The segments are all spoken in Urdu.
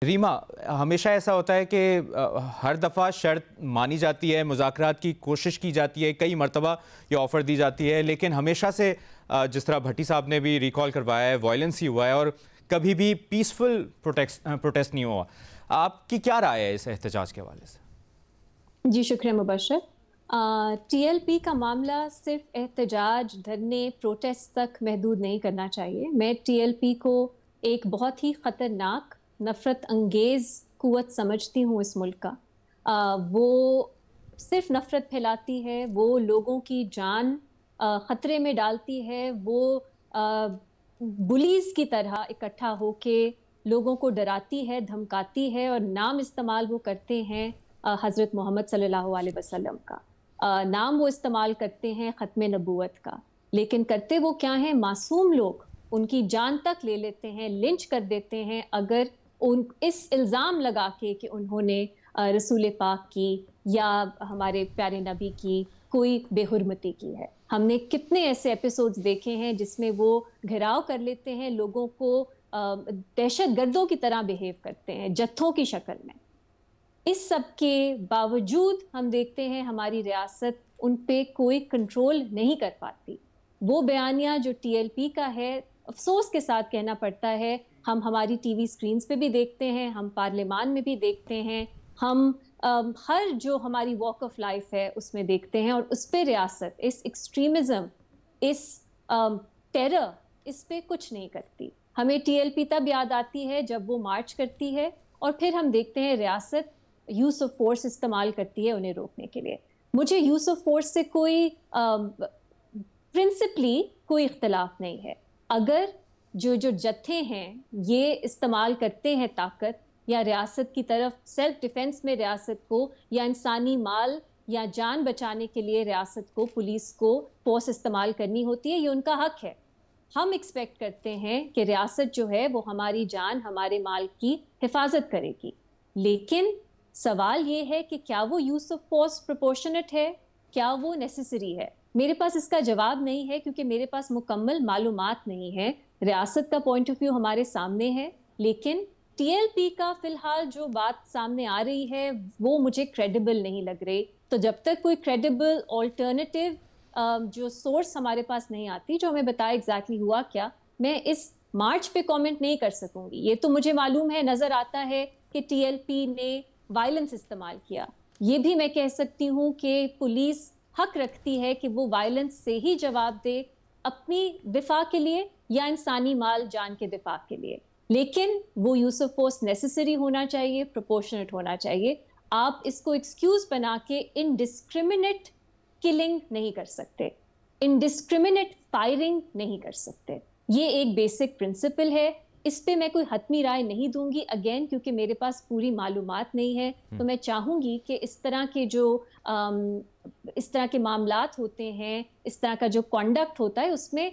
ریما، ہمیشہ ایسا ہوتا ہے کہ ہر دفعہ شرط مانی جاتی ہے، مذاکرات کی کوشش کی جاتی ہے، کئی مرتبہ یہ آفر دی جاتی ہے، لیکن ہمیشہ سے جس طرح بھٹی صاحب نے بھی ریکال کروایا ہے، وائلنس ہی ہوا ہے اور کبھی بھی پیسفل پروٹیسٹ نہیں ہوا۔ آپ کی کیا رائے ہے اس احتجاج کے حوالے سے؟ جی شکریہ مبشر۔ ٹی ایل پی کا معاملہ صرف احتجاج، دھرنے، پروٹیسٹ تک محدود نہیں کرنا چاہیے۔ میں ٹی ایل پی کو ایک بہت ہی خطرناک، نفرت انگیز قوت سمجھتی ہوں اس ملک کا۔ وہ صرف نفرت پھیلاتی ہے، وہ لوگوں کی جان خطرے میں ڈالتی ہے، وہ بلیز کی طرح اکٹھا ہو کے لوگوں کو ڈراتی ہے، دھمکاتی ہے، اور نام استعمال وہ کرتے ہیں حضرت محمد صلی اللہ علیہ وسلم کا، نام وہ استعمال کرتے ہیں ختم نبوت کا، لیکن کرتے وہ کیا ہیں؟ معصوم لوگ ان کی جان تک لے لیتے ہیں، لنچ کر دیتے ہیں اگر اس الزام لگا کے کہ انہوں نے رسول پاک کی یا ہمارے پیارے نبی کی کوئی بے حرمتی کی ہے۔ ہم نے کتنے ایسے ایپیسوڈز دیکھے ہیں جس میں وہ گھیراؤ کر لیتے ہیں، لوگوں کو دہشت گردوں کی طرح بیہیو کرتے ہیں، جتھوں کی شکل میں۔ اس سب کے باوجود ہم دیکھتے ہیں ہماری ریاست ان پہ کوئی کنٹرول نہیں کر پاتی۔ وہ بیانیہ جو ٹی ایل پی کا ہے، افسوس کے ساتھ کہنا پڑتا ہے، ہم ہماری ٹی وی سکرینز پہ بھی دیکھتے ہیں، ہم پارلیمان میں بھی دیکھتے ہیں، ہم ہر جو ہماری واک آف لائف ہے اس میں دیکھتے ہیں، اور اس پہ ریاست اس ایکسٹریمزم، اس ٹیرر، اس پہ کچھ نہیں کرتی۔ ہمیں ٹی ایل پی تب یاد آتی ہے جب وہ مارچ کرتی ہے، اور پھر ہم دیکھتے ہیں ریاست یوز آف فورس استعمال کرتی ہے انہیں روکنے کے لیے۔ مجھے یوز آف فورس سے کوئی پرنسپلی کوئی اختلاف نہیں ہے۔ اگر جو جتھے ہیں یہ استعمال کرتے ہیں طاقت، یا ریاست کی طرف سیلف ڈیفenس میں ریاست کو، یا انسانی مال یا جان بچانے کے لیے ریاست کو، پولیس کو فورس استعمال کرنی ہوتی ہے، یہ ان کا حق ہے۔ ہم ایکسپیکٹ کرتے ہیں کہ ریاست جو ہے وہ ہماری جان، ہمارے مال کی حفاظت کرے گی، لیکن سوال یہ ہے کہ کیا وہ یوز آف فورس پروپورشنٹ ہے؟ کیا وہ نیسیسری ہے؟ میرے پاس اس کا جواب نہیں ہے، کیونکہ میرے پاس مکمل معلومات نہیں ہے۔ ریاست کا پوائنٹ آف ویو ہمارے سامنے ہے، لیکن ٹی ایل پی کا فی الحال جو بات سامنے آ رہی ہے وہ مجھے کریڈیبل نہیں لگ رہی۔ تو جب تک کوئی کریڈیبل آلٹرنیٹیو جو سورس ہمارے پاس نہیں آتی جو ہمیں بتائے ایگزیکٹلی ہوا کیا، میں اس مارچ پہ کامنٹ نہیں کر سکوں گی۔ یہ تو مجھے معلوم ہے، نظر آتا ہے کہ ٹی ایل پی نے وائلنس استعمال کیا۔ یہ بھی میں کہہ سکتی ہوں کہ پولیس حق رکھتی ہے کہ وہ وائلنس سے ہی جواب دے، اپنی دفاع کے لیے یا انسانی مال جان کے دفاع کے لیے، لیکن وہ یوز آف فورس نیسیسری ہونا چاہیے، پروپورشنٹ ہونا چاہیے۔ آپ اس کو ایکسکیوز بنا کے انڈسکریمنیٹ کلنگ نہیں کر سکتے، انڈسکریمنیٹ فائرنگ نہیں کر سکتے۔ یہ ایک بیسک پرنسپل ہے، اس پہ میں کوئی حتمی رائے نہیں دوں گی، اگین کیونکہ میرے پاس پوری معلومات نہیں ہے۔ تو میں چاہوں گی کہ اس طرح کے معاملات ہوتے ہیں، اس طرح کا جو کنڈکٹ ہوتا ہے، اس میں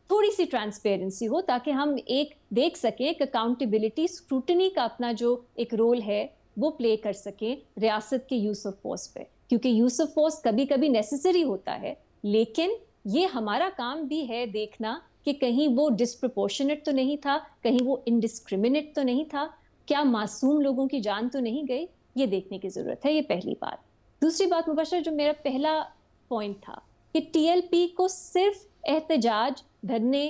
تھوڑی سی ٹرانسپیرنسی ہو، تاکہ ہم ایک دیکھ سکیں کہ اکاؤنٹیبلٹی، اسکروٹنی کا اپنا جو ایک رول ہے وہ پلے کر سکیں ریاست کے یوز آف فورس پہ، کیونکہ یوز آف فورس کبھی کبھی نیسیسری ہوتا ہے، لیکن یہ ہمارا کام بھی ہے دیکھنا کہ کہیں وہ ڈسپروپورشنٹ تو نہیں تھا، کہیں وہ انڈسکریمنیٹ تو نہیں تھا، کیا معصوم لوگوں کی جان تو نہیں گئی۔ یہ دیکھنے کی ضرورت ہے، یہ پہلی بات۔ دوسری بات مبشر، جو میرا پہلا پوائنٹ تھا کہ ٹی ایل پی کو صرف احتجاج، دھرنے،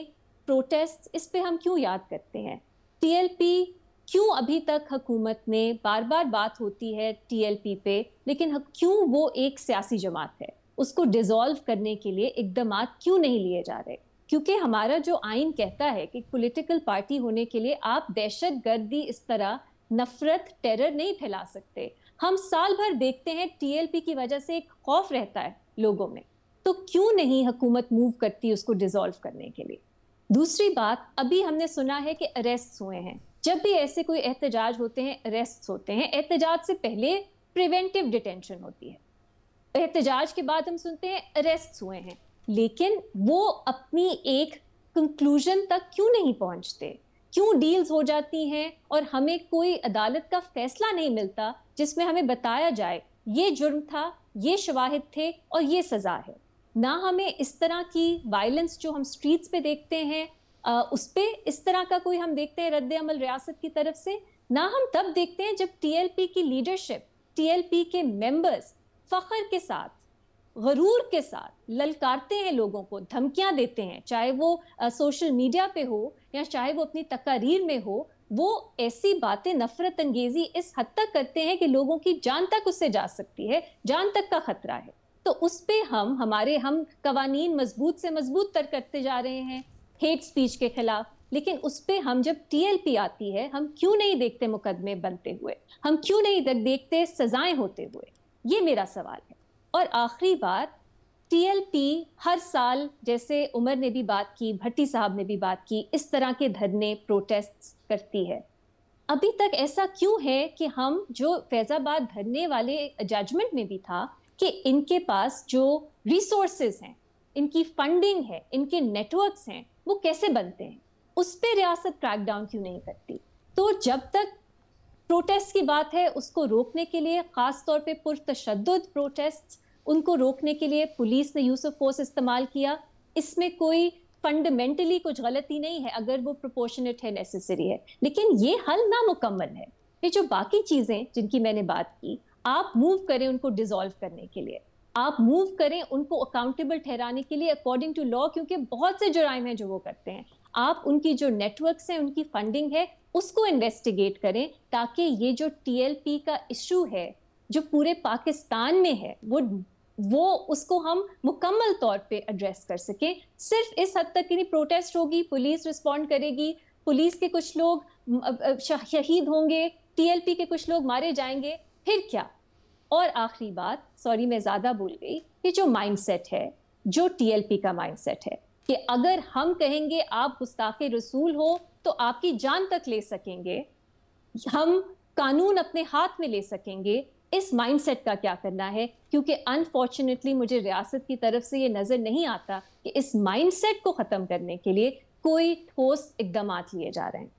پروٹیسٹ، اس پہ ہم کیوں یاد کرتے ہیں؟ ٹی ایل پی کیوں ابھی تک حکومت نے بار بار بات ہوتی ہے ٹی ایل پی پہ، لیکن کیوں وہ ایک سیاسی جماعت ہے، اس کو ڈیزالو کرنے کے لیے اقدامات کیوں نہیں لیے جا رہے؟ کیونکہ ہمارا جو آئین کہتا ہے کہ پولیٹیکل پارٹی ہونے کے لیے آپ دہشت گردی، اس طرح نفرت، ٹیرر نہیں پھیلا سکتے۔ ہم سال بھر دیکھتے ہیں ٹی ایل پی کی وجہ سے ایک خوف رہتا ہے لوگوں میں، تو کیوں نہیں حکومت موو کرتی اس کو ڈیزالو کرنے کے لیے؟ دوسری بات، ابھی ہم نے سنا ہے کہ اریسٹ ہوئے ہیں۔ جب بھی ایسے کوئی احتجاج ہوتے ہیں، اریسٹ ہوتے ہیں، احتجاج سے پہلے پریونٹیو ڈیٹینشن ہوتی ہے، احتجاج کے بعد ہم سنتے ہیں اریسٹ ہوئے ہیں، لیکن وہ اپنی ایک کنکلوژن تک کیوں نہیں پہنچتے؟ کیوں ڈیلز ہو جاتی ہیں اور ہمیں کوئی عدالت کا فیصلہ نہیں ملتا جس میں ہمیں بتایا جائے یہ جرم تھا، یہ شواہد تھے اور یہ سزا ہے؟ نہ ہمیں اس طرح کی وائلنس جو ہم سٹریٹس پہ دیکھتے ہیں اس پہ اس طرح کا کوئی ہم دیکھتے ہیں رد عمل ریاست کی طرف سے، نہ ہم تب دیکھتے ہیں جب ٹی ایل پی کی لیڈرشپ، ٹی ایل پی کے ممبرز فخر کے ساتھ، غرور کے ساتھ للکارتے ہیں لوگوں کو، دھمکیاں دیتے ہیں، چاہے وہ سوشل میڈیا پہ ہو یا چاہے وہ اپنی تقاریر میں ہو. وہ ایسی باتیں نفرت انگیزی اس حد تک کرتے ہیں کہ لوگوں کی جان تک اس سے جا سکتی ہے، جان تک کا خطرہ ہے. تو اس پہ ہم قوانین مضبوط سے مضبوط تر کرتے جا رہے ہیں ہیٹ سپیچ کے خلاف، لیکن اس پہ ہم جب ٹی ایل پی آتی ہے ہم کیوں نہیں دیکھتے مقدمے بنتے ہوئے، ہم کیوں نہیں دیکھتے سزائیں ہوتے ہوئے؟ یہ میرا سوال ہے. اور آخری بات، ٹی ایل پی ہر سال، جیسے عمر نے بھی بات کی، بھٹی صاحب نے بھی بات کی، اس طرح کے دھرنے پروٹیسٹ کرتی ہے. ابھی تک ایسا کیوں ہے کہ ہم جو فیض آباد دھرنے والے ججمنٹ میں بھی تھا کہ ان کے پاس جو ریسورسز ہیں، ان کی فنڈنگ ہے، ان کے نیٹ ورکس ہیں، وہ کیسے بنتے ہیں، اس پہ ریاست کریک ڈاؤن کیوں نہیں کرتی؟ تو جب تک پروٹیسٹ کی بات ہے، اس کو روکنے کے لیے خاص طور پہ پرتشدد پروٹیسٹ، ان کو روکنے کے لیے پولیس نے یوز آف فورس استعمال کیا. اس میں کوئی فنڈامنٹلی کچھ غلطی نہیں ہے اگر وہ پروپورشنٹ ہے، نیسیسری ہے، لیکن یہ حل نامکمل ہے. یہ جو باقی چیزیں جن کی میں نے بات کی، آپ موو کریں ان کو ڈیزالو کرنے کے لیے، آپ موو کریں ان کو اکاؤنٹیبل ٹھہرانے کے لیے اکارڈنگ ٹو لا، کیونکہ بہت سے جرائم ہیں جو وہ کرتے ہیں. آپ ان کی جو نیٹ ورکس ہیں، ان کی فنڈنگ ہے، اس کو انویسٹیگیٹ کریں تاکہ یہ جو ٹی ایل پی کا ایشو ہے جو پورے پاکستان میں ہے وہ اس کو ہم مکمل طور پہ ایڈریس کر سکیں. صرف اس حد تک کہ پروٹیسٹ ہوگی، پولیس رسپونڈ کرے گی، پولیس کے کچھ لوگ شہید ہوں گے، ٹی ایل پی کے کچھ لوگ مارے جائیں گے، پھر کیا؟ اور آخری بات، سوری میں زیادہ بول گئی، یہ جو مائنڈ سیٹ ہے، جو ٹی ایل پی کا مائنڈ سیٹ ہے کہ اگر ہم کہیں گے آپ گستاخ رسول ہو تو آپ کی جان تک لے سکیں گے، ہم قانون اپنے ہاتھ میں لے سکیں گے، اس مائنڈ سیٹ کا کیا کرنا ہے؟ کیونکہ انفارچونیٹلی مجھے ریاست کی طرف سے یہ نظر نہیں آتا کہ اس مائنڈ سیٹ کو ختم کرنے کے لیے کوئی ٹھوس اقدامات لیے جا رہے ہیں.